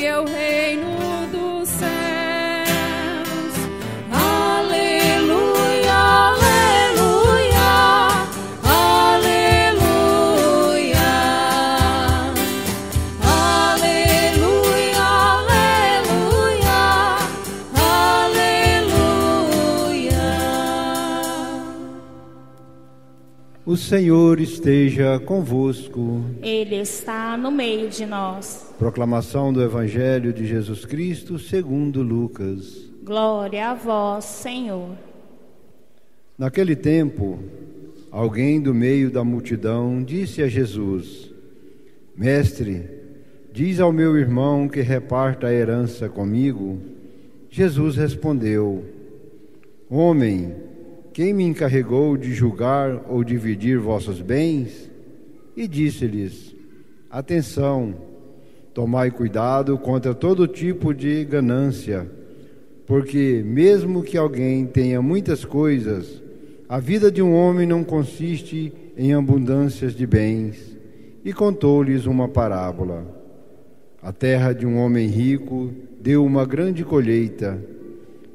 teu reino dos céus. Aleluia, aleluia, aleluia, aleluia, aleluia, aleluia. O Senhor esteja convosco. Ele está no meio de nós. Proclamação do Evangelho de Jesus Cristo segundo Lucas. Glória a vós, Senhor. Naquele tempo, alguém do meio da multidão disse a Jesus: Mestre, diz ao meu irmão que reparta a herança comigo. Jesus respondeu: Homem, quem me encarregou de julgar ou dividir vossos bens? E disse-lhes: Atenção, tomai cuidado contra todo tipo de ganância, porque mesmo que alguém tenha muitas coisas, a vida de um homem não consiste em abundâncias de bens. E contou-lhes uma parábola. A terra de um homem rico deu uma grande colheita.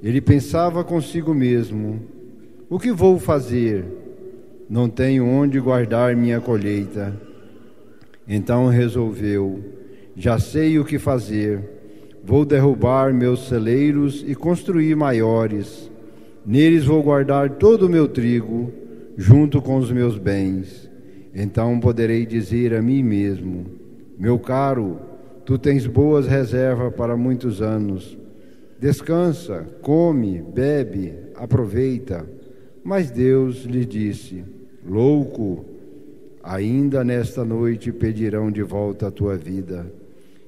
Ele pensava consigo mesmo: o que vou fazer? Não tenho onde guardar minha colheita. Então resolveu: já sei o que fazer. Vou derrubar meus celeiros e construir maiores. Neles vou guardar todo o meu trigo, junto com os meus bens. Então poderei dizer a mim mesmo: meu caro, tu tens boas reservas para muitos anos. Descansa, come, bebe, aproveita. Mas Deus lhe disse: louco, ainda nesta noite pedirão de volta a tua vida.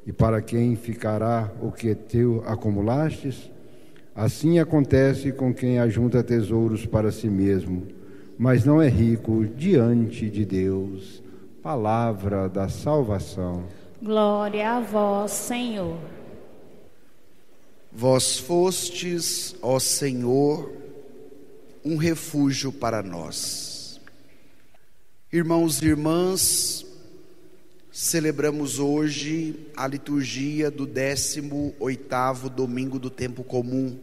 E para quem ficará o que tu acumulastes? Assim acontece com quem ajunta tesouros para si mesmo, mas não é rico diante de Deus. Palavra da salvação. Glória a vós, Senhor. Vós fostes, ó Senhor, um refúgio para nós. Irmãos e irmãs, celebramos hoje a liturgia do 18º domingo do tempo comum.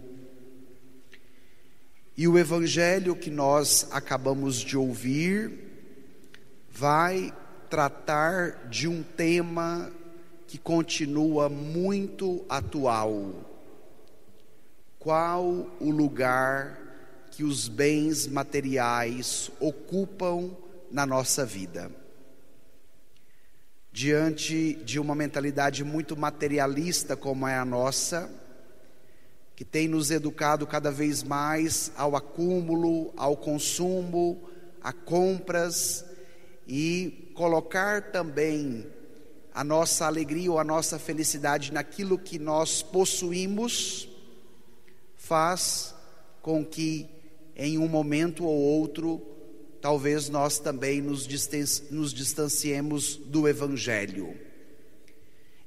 E o evangelho que nós acabamos de ouvir vai tratar de um tema que continua muito atual. Qual o lugar que os bens materiais ocupam na nossa vida? Diante de uma mentalidade muito materialista como é a nossa, que tem nos educado cada vez mais ao acúmulo, ao consumo, a compras, e colocar também a nossa alegria ou a nossa felicidade naquilo que nós possuímos, faz com que em um momento ou outro talvez nós também nos distanciemos do Evangelho.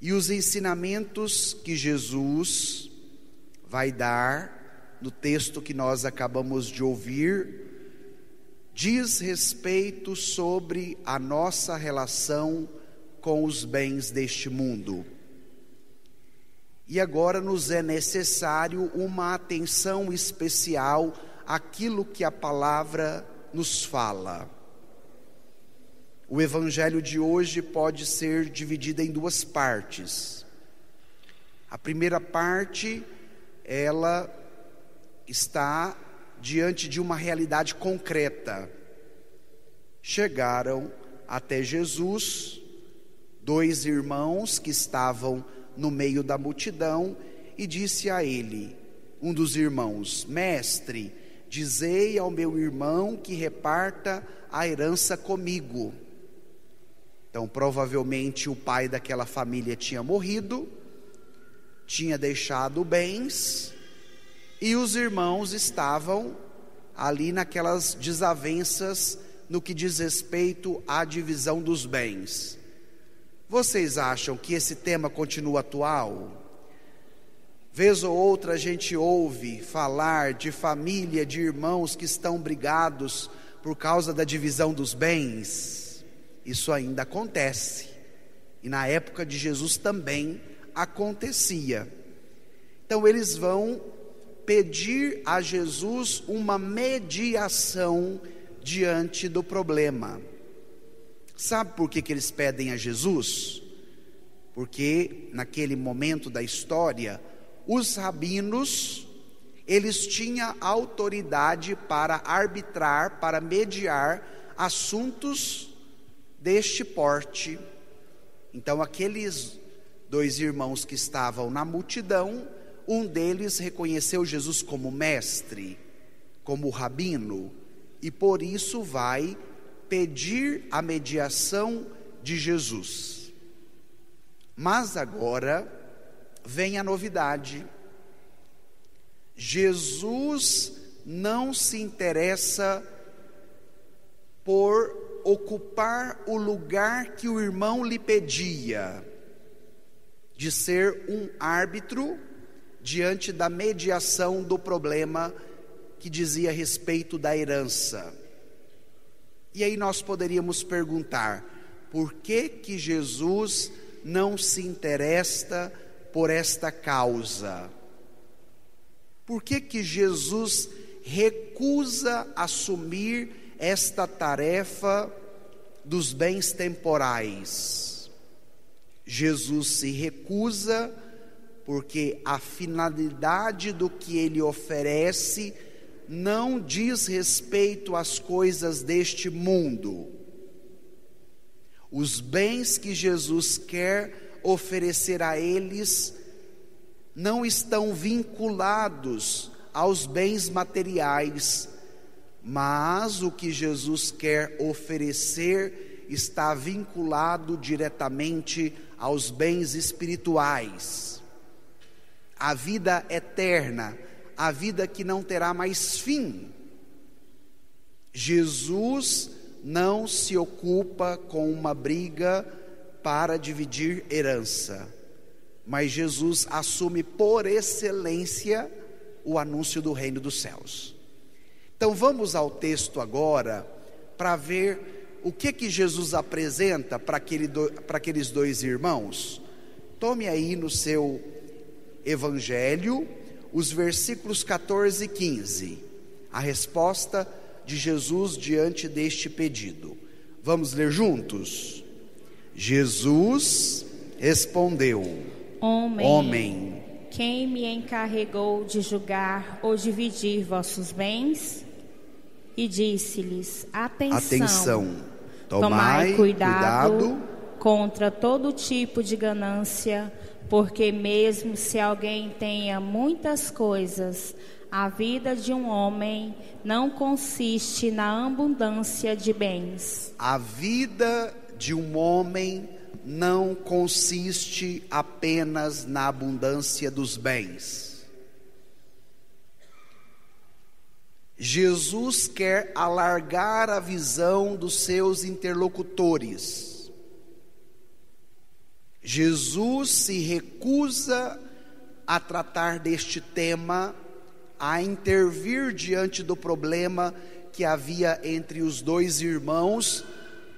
E os ensinamentos que Jesus vai dar no texto que nós acabamos de ouvir diz respeito sobre a nossa relação com os bens deste mundo. E agora nos é necessário uma atenção especial àquilo que a palavra nos fala. O evangelho de hoje pode ser dividido em duas partes. A primeira parte, ela está diante de uma realidade concreta. Chegaram até Jesus dois irmãos que estavam no meio da multidão e disse a ele, um dos irmãos: Mestre, dizei ao meu irmão que reparta a herança comigo. Então provavelmente o pai daquela família tinha morrido, tinha deixado bens, e os irmãos estavam ali naquelas desavenças no que diz respeito à divisão dos bens. Vocês acham que esse tema continua atual? Vez ou outra a gente ouve falar de família, de irmãos que estão brigados por causa da divisão dos bens. Isso ainda acontece. E na época de Jesus também acontecia. Então eles vão pedir a Jesus uma mediação diante do problema. Sabe por que eles pedem a Jesus? Porque naquele momento da história, os rabinos, eles tinham autoridade para arbitrar, para mediar assuntos deste porte. Então aqueles dois irmãos que estavam na multidão, um deles reconheceu Jesus como mestre, como rabino, e por isso vai pedir a mediação de Jesus. Mas agora vem a novidade. Jesus não se interessa por ocupar o lugar que o irmão lhe pedia, de ser um árbitro diante da mediação do problema que dizia respeito da herança. E aí nós poderíamos perguntar, por que Jesus não se interessa por esta causa? Por que Jesus recusa assumir esta tarefa dos bens temporais? Jesus se recusa porque a finalidade do que ele oferece não diz respeito às coisas deste mundo. Os bens que Jesus quer oferecer a eles não estão vinculados aos bens materiais, mas o que Jesus quer oferecer está vinculado diretamente aos bens espirituais. A vida eterna, a vida que não terá mais fim. Jesus não se ocupa com uma briga para dividir herança, mas Jesus assume por excelência o anúncio do reino dos céus. Então vamos ao texto agora para ver o que Jesus apresenta para aqueles dois irmãos. Tome aí no seu evangelho os versículos 14 e 15, a resposta de Jesus diante deste pedido. Vamos ler juntos? Jesus respondeu: Homem, quem me encarregou de julgar ou dividir vossos bens? E disse-lhes: Atenção, tomai cuidado contra todo tipo de ganância, porque mesmo se alguém tenha muitas coisas, a vida de um homem não consiste na abundância de bens. A vida de um homem não consiste apenas na abundância dos bens. Jesus quer alargar a visão dos seus interlocutores. Jesus se recusa a tratar deste tema, a intervir diante do problema que havia entre os dois irmãos,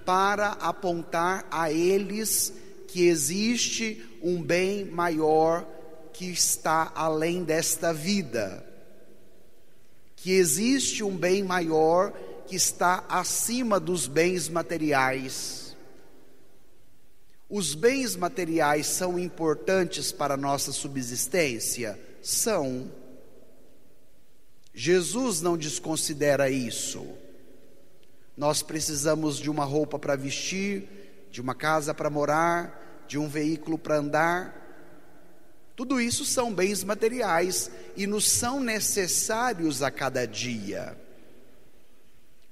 para apontar a eles que existe um bem maior que está além desta vida, que existe um bem maior que está acima dos bens materiais. Os bens materiais são importantes para a nossa subsistência? São. Jesus não desconsidera isso. Nós precisamos de uma roupa para vestir, de uma casa para morar, de um veículo para andar. Tudo isso são bens materiais e nos são necessários a cada dia.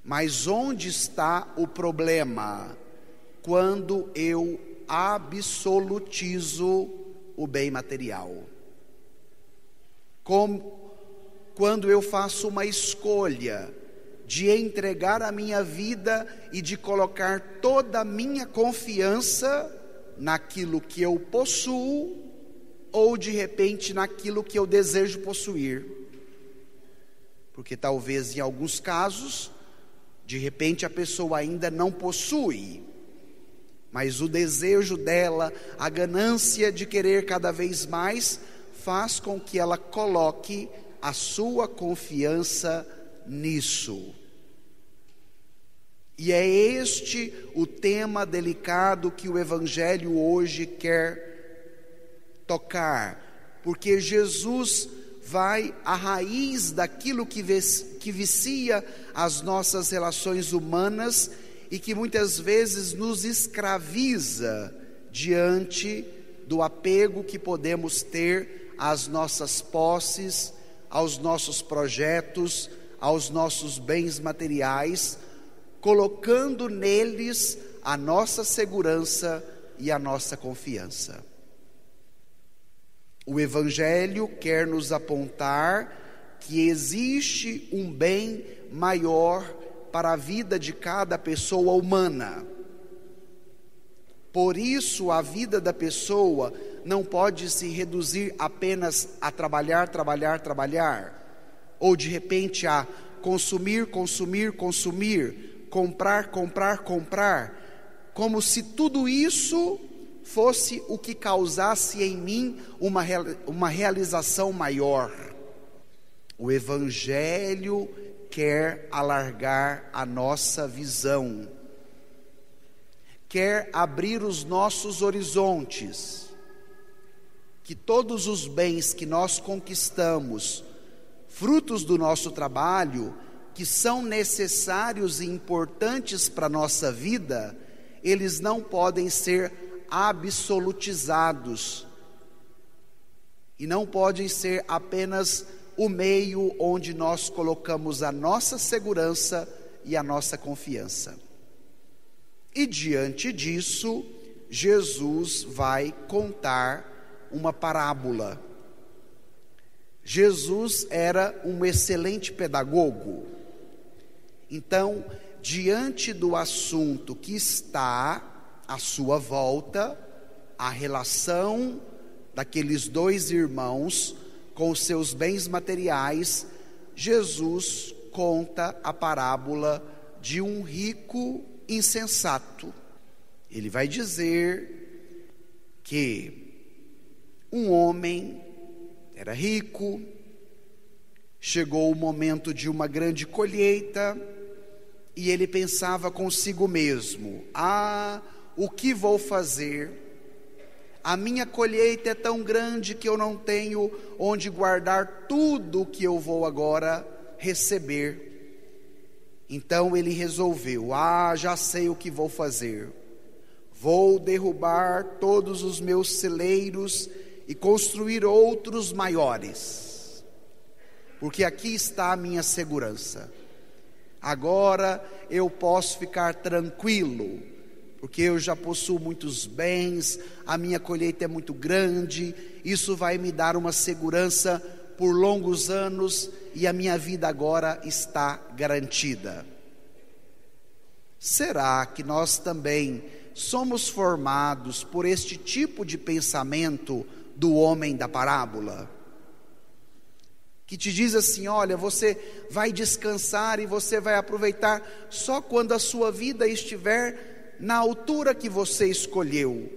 Mas onde está o problema? Quando eu absolutizo o bem material. Quando eu faço uma escolha de entregar a minha vida e de colocar toda a minha confiança naquilo que eu possuo, ou de repente naquilo que eu desejo possuir. Porque talvez em alguns casos, de repente a pessoa ainda não possui, mas o desejo dela, a ganância de querer cada vez mais, faz com que ela coloque a sua confiança nisso. E é este o tema delicado que o Evangelho hoje quer tocar, porque Jesus vai à raiz daquilo que vicia as nossas relações humanas e que muitas vezes nos escraviza diante do apego que podemos ter às nossas posses, aos nossos projetos, aos nossos bens materiais, colocando neles a nossa segurança e a nossa confiança. O Evangelho quer nos apontar que existe um bem maior para a vida de cada pessoa humana. Por isso, a vida da pessoa não pode se reduzir apenas a trabalhar, trabalhar, trabalhar, ou de repente a consumir, consumir, consumir, comprar, comprar, comprar, como se tudo isso fosse o que causasse em mim uma realização maior. O Evangelho quer alargar a nossa visão, quer abrir os nossos horizontes, que todos os bens que nós conquistamos, frutos do nosso trabalho, que são necessários e importantes para a nossa vida, eles não podem ser absolutizados e não podem ser apenas o meio onde nós colocamos a nossa segurança e a nossa confiança. E diante disso, Jesus vai contar uma parábola. Jesus era um excelente pedagogo. Então, diante do assunto que está à sua volta, a relação daqueles dois irmãos com os seus bens materiais, Jesus conta a parábola de um rico insensato. Ele vai dizer que um homem era rico, chegou o momento de uma grande colheita, e ele pensava consigo mesmo: o que vou fazer? A minha colheita é tão grande que eu não tenho onde guardar tudo o que eu vou agora receber. Então ele resolveu: já sei o que vou fazer. Vou derrubar todos os meus celeiros e construir outros maiores, porque aqui está a minha segurança. Agora eu posso ficar tranquilo, porque eu já possuo muitos bens, a minha colheita é muito grande, isso vai me dar uma segurança por longos anos e a minha vida agora está garantida. Será que nós também somos formados por este tipo de pensamento do homem da parábola? Que te diz assim: olha, você vai descansar e você vai aproveitar só quando a sua vida estiver na altura que você escolheu,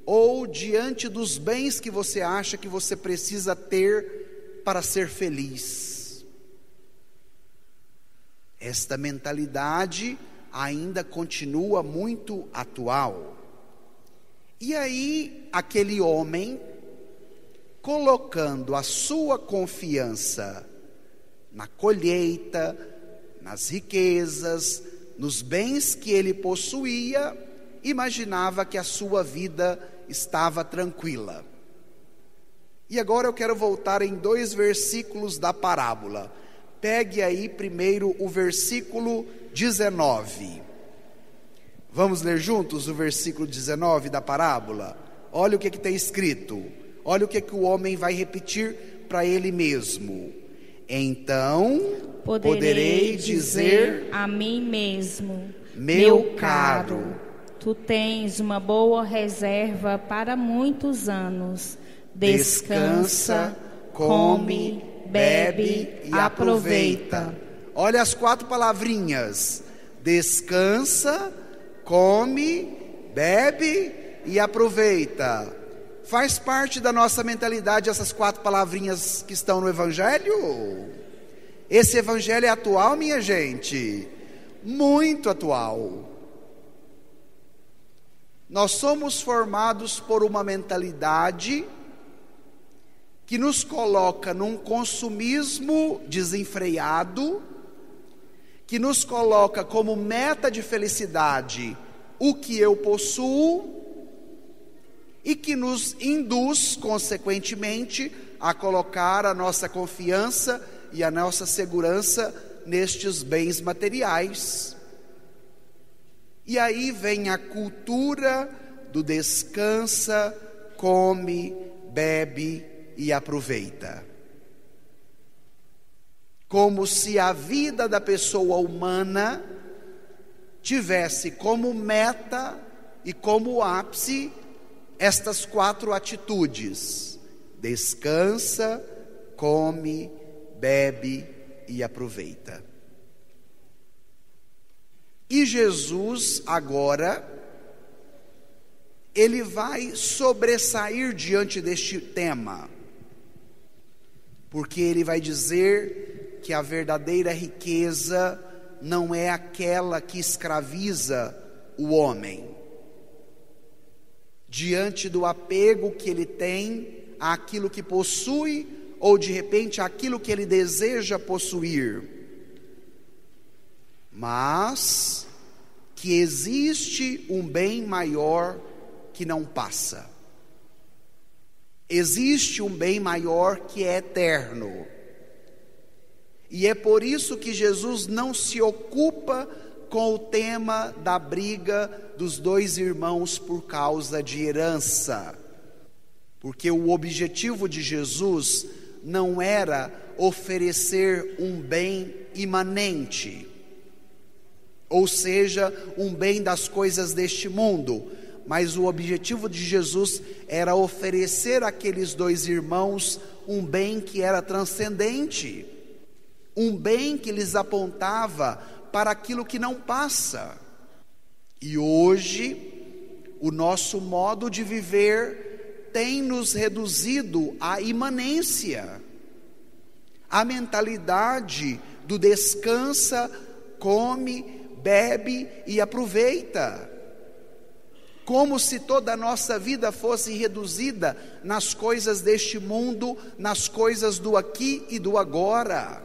ou diante dos bens que você acha que você precisa ter para ser feliz. Esta mentalidade ainda continua muito atual. E aí, aquele homem, colocando a sua confiança na colheita, nas riquezas, nos bens que ele possuía, imaginava que a sua vida estava tranquila. E agora eu quero voltar em 2 versículos da parábola. Pegue aí primeiro o versículo 19. Vamos ler juntos o versículo 19 da parábola? Olha o que tem escrito. Olha o que o homem vai repetir para ele mesmo. Então poderei dizer a mim mesmo: meu caro, tu tens uma boa reserva para muitos anos. Descansa, come, bebe e aproveita. Olha as 4 palavrinhas: descansa, come, bebe e aproveita. Faz parte da nossa mentalidade essas 4 palavrinhas que estão no Evangelho? Esse Evangelho é atual, minha gente? Muito atual. Nós somos formados por uma mentalidade que nos coloca num consumismo desenfreado, que nos coloca como meta de felicidade o que eu possuo, e que nos induz, consequentemente, a colocar a nossa confiança e a nossa segurança nestes bens materiais. E aí vem a cultura do descansa, come, bebe e aproveita. Como se a vida da pessoa humana tivesse como meta e como ápice estas 4 atitudes: descansa, come, bebe e aproveita. E Jesus agora, ele vai sobressair diante deste tema, porque ele vai dizer que a verdadeira riqueza não é aquela que escraviza o homem, diante do apego que ele tem àquilo que possui, ou de repente àquilo que ele deseja possuir, mas que existe um bem maior que não passa. Existe um bem maior que é eterno. E é por isso que Jesus não se ocupa com o tema da briga dos 2 irmãos por causa de herança. Porque o objetivo de Jesus não era oferecer um bem imanente, ou seja, um bem das coisas deste mundo, mas o objetivo de Jesus era oferecer àqueles 2 irmãos um bem que era transcendente, um bem que lhes apontava para aquilo que não passa. E hoje, o nosso modo de viver tem nos reduzido à imanência, à mentalidade do descansa, come, bebe e aproveita, como se toda a nossa vida fosse reduzida nas coisas deste mundo, nas coisas do aqui e do agora.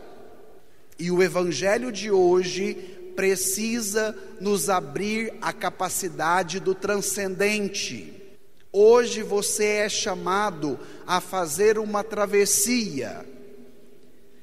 E o Evangelho de hoje precisa nos abrir a capacidade do transcendente. Hoje você é chamado a fazer uma travessia,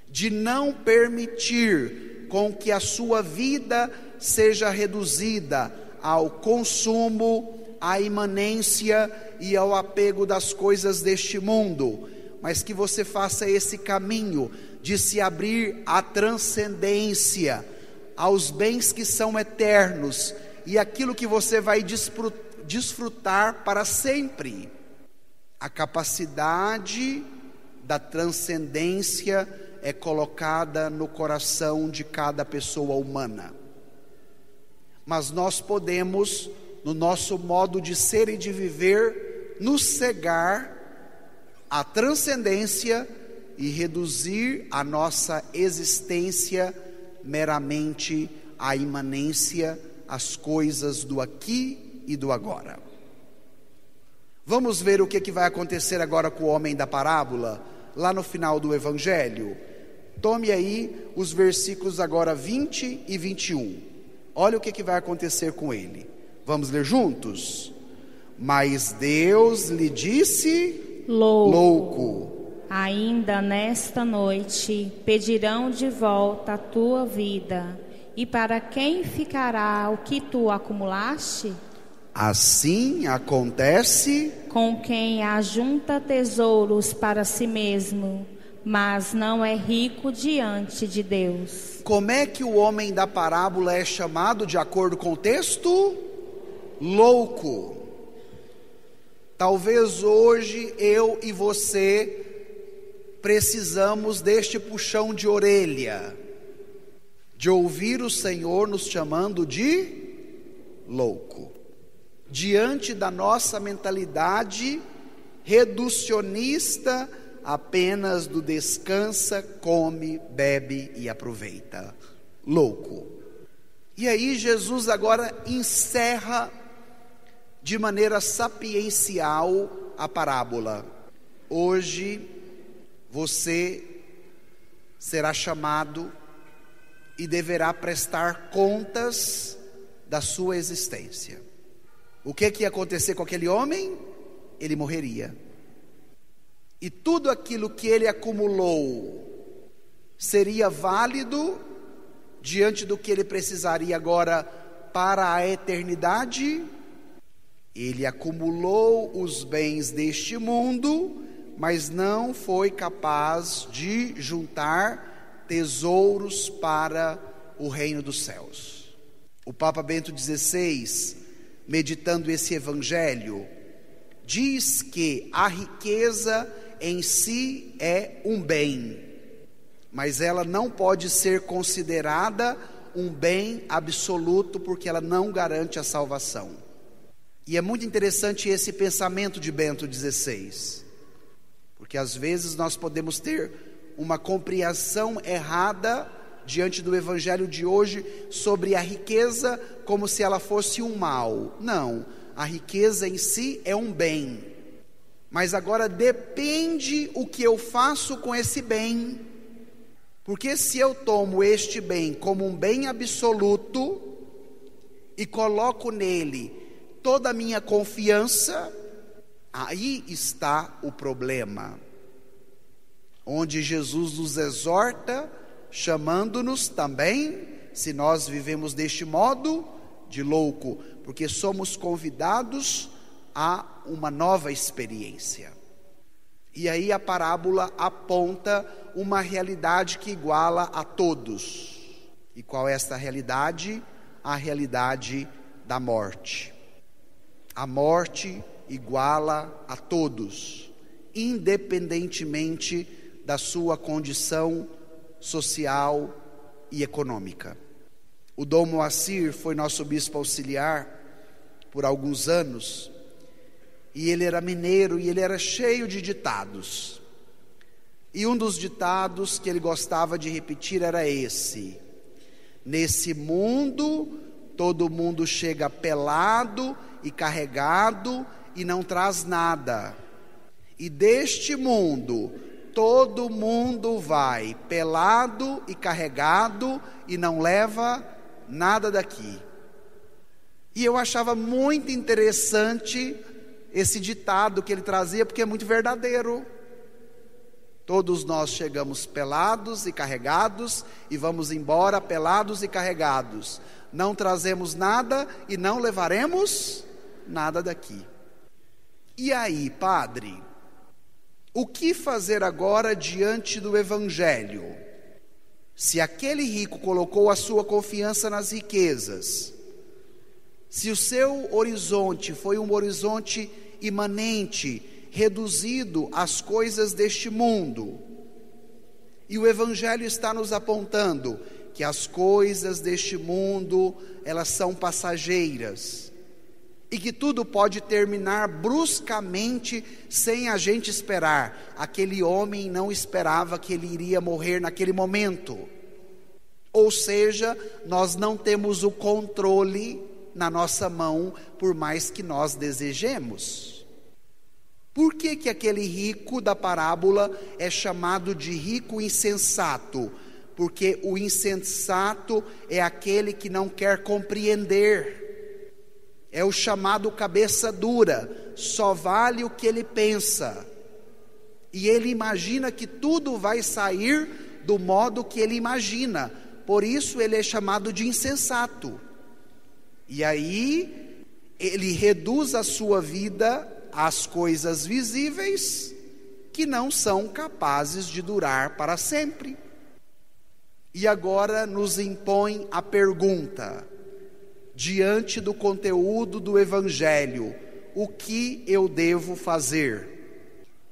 de não permitir com que a sua vida seja reduzida ao consumo, à imanência e ao apego das coisas deste mundo, mas que você faça esse caminho de se abrir à transcendência, aos bens que são eternos e aquilo que você vai desfrutar para sempre. A capacidade da transcendência é colocada no coração de cada pessoa humana. Mas nós podemos, no nosso modo de ser e de viver, nos cegar à transcendência e reduzir a nossa existência meramente à imanência, às coisas do aqui e do agora. Vamos ver o que vai acontecer agora com o homem da parábola, lá no final do Evangelho. Tome aí os versículos agora 20 e 21. Olha o que vai acontecer com ele. Vamos ler juntos? Mas Deus lhe disse: louco. Ainda nesta noite pedirão de volta a tua vida, e para quem ficará o que tu acumulaste? Assim acontece com quem ajunta tesouros para si mesmo, mas não é rico diante de Deus. Como é que o homem da parábola é chamado de acordo com o texto? Louco. Talvez hoje eu e você precisamos deste puxão de orelha, de ouvir o Senhor nos chamando de louco. diante da nossa mentalidade reducionista apenas do descansa, come, bebe e aproveita. Louco. E aí Jesus agora encerra de maneira sapiencial a parábola. Hoje você será chamado e deverá prestar contas da sua existência. O que ia acontecer com aquele homem? Ele morreria. E tudo aquilo que ele acumulou seria válido diante do que ele precisaria agora para a eternidade? Ele acumulou os bens deste mundo, mas não foi capaz de juntar tesouros para o reino dos céus. O Papa Bento XVI, meditando esse evangelho, diz que a riqueza em si é um bem, mas ela não pode ser considerada um bem absoluto, porque ela não garante a salvação. E é muito interessante esse pensamento de Bento XVI, porque às vezes nós podemos ter uma compreensão errada diante do evangelho de hoje sobre a riqueza como se ela fosse um mal. Não, a riqueza em si é um bem, mas agora depende o que eu faço com esse bem. Porque se eu tomo este bem como um bem absoluto e coloco nele toda a minha confiança, aí está o problema, onde Jesus nos exorta, chamando-nos também, se nós vivemos deste modo, de louco, porque somos convidados a uma nova experiência. E aí a parábola aponta uma realidade que iguala a todos. E qual é esta realidade? A realidade da morte. A morte iguala a todos, independentemente da sua condição social e econômica. O Dom Moacir foi nosso bispo auxiliar por alguns anos, e ele era mineiro e ele era cheio de ditados. E um dos ditados que ele gostava de repetir era esse: nesse mundo, todo mundo chega pelado e carregado e não traz nada. E deste mundo, todo mundo vai pelado e carregado e não leva nada daqui. E eu achava muito interessante esse ditado que ele trazia, porque é muito verdadeiro. Todos nós chegamos pelados e carregados e vamos embora pelados e carregados. Não trazemos nada e não levaremos nada daqui. E aí, padre, o que fazer agora diante do evangelho? Se aquele rico colocou a sua confiança nas riquezas, se o seu horizonte foi um horizonte imanente, reduzido às coisas deste mundo, e o evangelho está nos apontando que as coisas deste mundo, elas são passageiras, e que tudo pode terminar bruscamente sem a gente esperar. Aquele homem não esperava que ele iria morrer naquele momento. Ou seja, nós não temos o controle na nossa mão, por mais que nós desejemos. Por que aquele rico da parábola é chamado de rico insensato? Porque o insensato é aquele que não quer compreender. É o chamado cabeça dura, só vale o que ele pensa. E ele imagina que tudo vai sair do modo que ele imagina. Por isso ele é chamado de insensato. E aí ele reduz a sua vida às coisas visíveis que não são capazes de durar para sempre. E agora nos impõe a pergunta: diante do conteúdo do evangelho, o que eu devo fazer?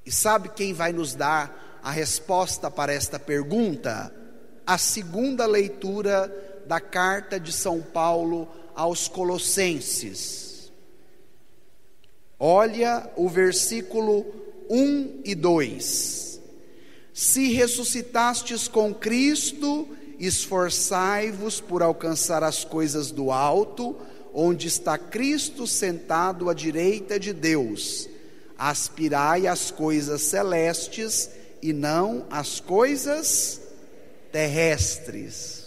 E sabe quem vai nos dar a resposta para esta pergunta? A segunda leitura da carta de São Paulo aos Colossenses. Olha o versículo 1 e 2. Se ressuscitastes com Cristo, esforçai-vos por alcançar as coisas do alto, onde está Cristo sentado à direita de Deus. Aspirai às coisas celestes e não às coisas terrestres.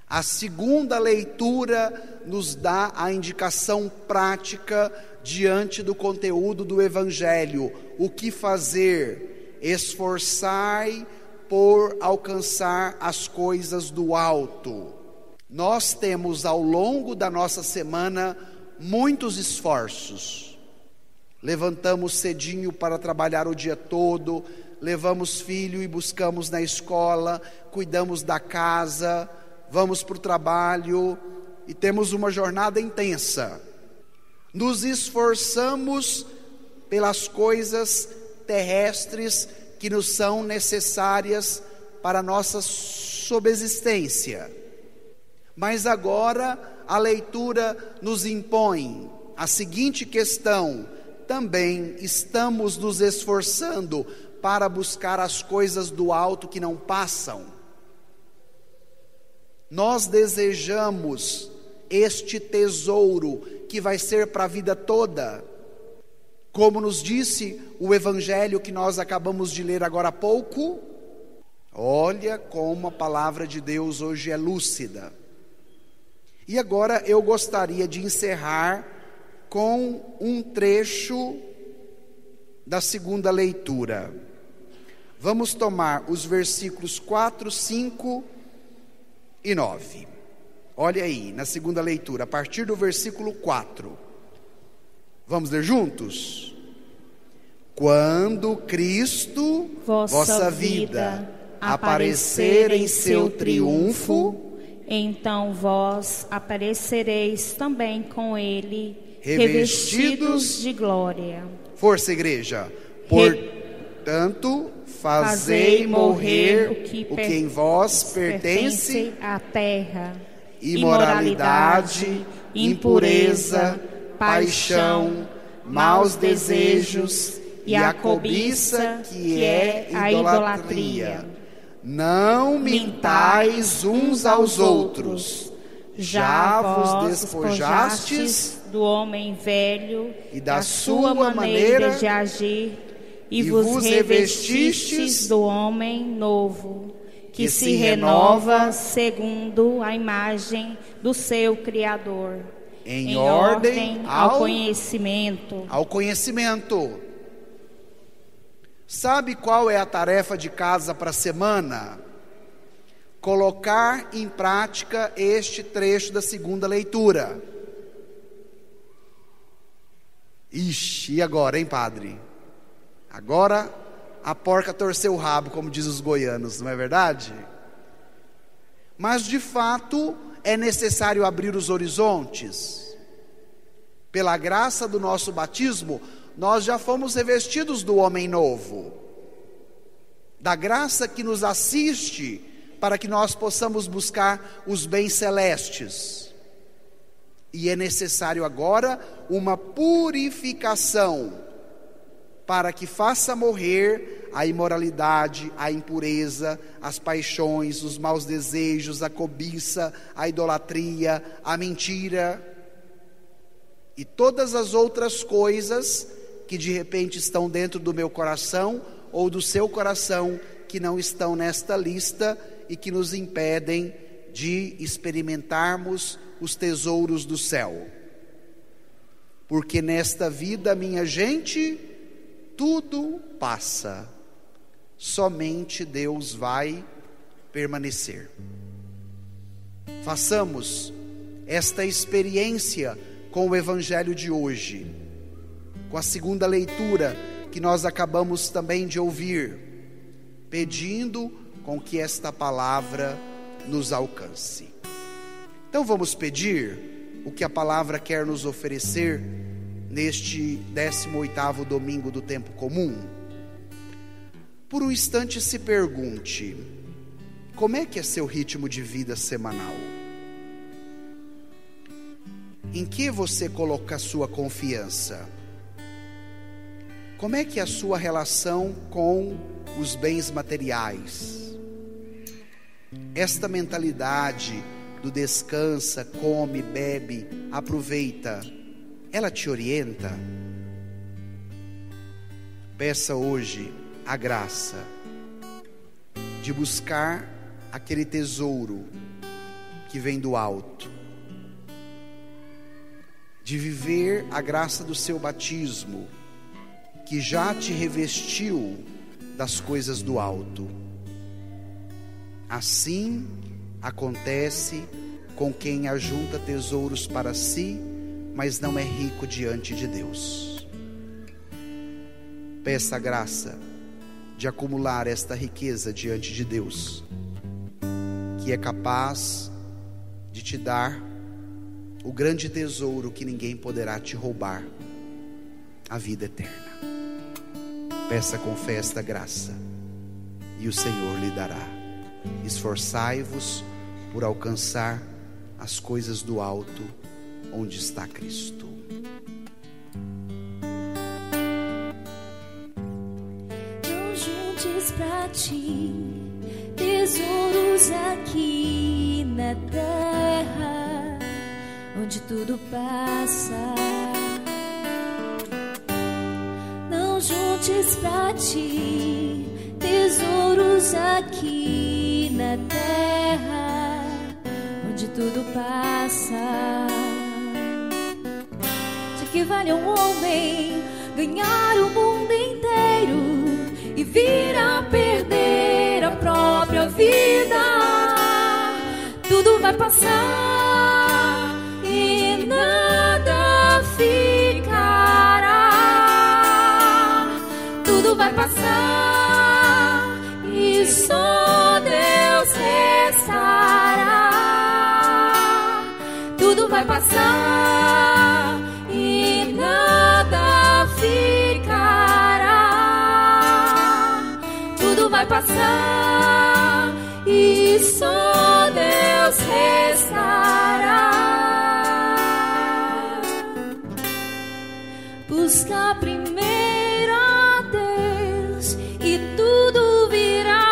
A segunda leitura nos dá a indicação prática diante do conteúdo do Evangelho. O que fazer? Esforçai por alcançar as coisas do alto. Nós temos ao longo da nossa semana muitos esforços. Levantamos cedinho para trabalhar o dia todo, levamos filho e buscamos na escola, cuidamos da casa, vamos para o trabalho e temos uma jornada intensa. Nos esforçamos pelas coisas terrestres que nos são necessárias para a nossa subsistência. Mas agora a leitura nos impõe a seguinte questão: também estamos nos esforçando para buscar as coisas do alto que não passam? Nós desejamos este tesouro que vai ser para a vida toda, como nos disse o Evangelho que nós acabamos de ler agora há pouco. Olha como a palavra de Deus hoje é lúcida. E agora eu gostaria de encerrar com um trecho da segunda leitura. Vamos tomar os versículos 4, 5 e 9. Olha aí, na segunda leitura, a partir do versículo 4. Vamos ler juntos? Quando Cristo, vossa vida, aparecer em seu triunfo, então vós aparecereis também com ele, revestidos de glória. Força, igreja. Portanto, fazei morrer o que em vós pertence à terra: imoralidade, impureza, paixão, maus desejos e a cobiça, que é a idolatria. Não mintais uns aos outros, já vos despojastes do homem velho e da sua maneira de agir, e vos revestistes do homem novo, que se renova segundo a imagem do seu Criador, em ordem ao conhecimento. Ao conhecimento. Sabe qual é a tarefa de casa para a semana? Colocar em prática este trecho da segunda leitura. Ixi, e agora, hein, padre? Agora a porca torceu o rabo, como diz os goianos, não é verdade? Mas de fato é necessário abrir os horizontes. Pela graça do nosso batismo, nós já fomos revestidos do homem novo, da graça que nos assiste para que nós possamos buscar os bens celestes. E é necessário agora uma purificação para que faça morrer a imoralidade, a impureza, as paixões, os maus desejos, a cobiça, a idolatria, a mentira e todas as outras coisas que de repente estão dentro do meu coração ou do seu coração, que não estão nesta lista e que nos impedem de experimentarmos os tesouros do céu. Porque nesta vida, minha gente, tudo passa, somente Deus vai permanecer. Façamos esta experiência com o Evangelho de hoje, com a segunda leitura que nós acabamos também de ouvir, pedindo com que esta palavra nos alcance. Então vamos pedir o que a palavra quer nos oferecer neste 18º domingo do tempo comum. Por um instante se pergunte: como é que é seu ritmo de vida semanal? Em que você coloca a sua confiança? Como é que é a sua relação com os bens materiais? Esta mentalidade do descansa, come, bebe, aproveita, ela te orienta? Peça hoje a graça de buscar aquele tesouro que vem do alto, de viver a graça do seu batismo, que já te revestiu das coisas do alto. Assim acontece com quem ajunta tesouros para si, mas não é rico diante de Deus. Peça a graça de acumular esta riqueza diante de Deus, que é capaz de te dar o grande tesouro que ninguém poderá te roubar, a vida eterna. Peça com fé esta graça e o Senhor lhe dará. Esforçai-vos por alcançar as coisas do alto, onde está Cristo. Não juntes pra ti tesouros aqui na terra, onde tudo passa. Não juntes pra ti tesouros aqui na terra, onde tudo passa. De que vale um homem ganhar o mundo inteiro e vir a perder a própria vida? Tudo vai passar e nada ficará. Tudo vai passar e só Deus restará. Tudo vai passar e nada ficará. Tudo vai passar e só Deus restará. Busca primeiro a Deus e tudo virá.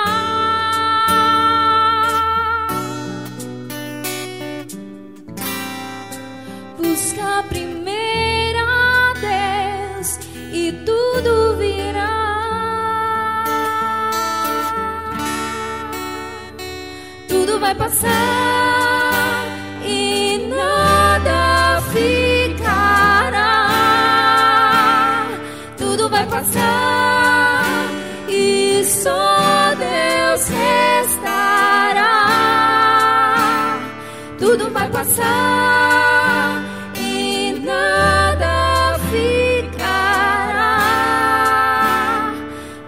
Busca primeiro a Deus e tudo virá. Tudo vai passar e nada ficará. Tudo vai passar e só Deus restará. Tudo vai passar e nada ficará.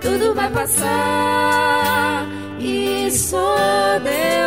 Tudo vai passar e só Deus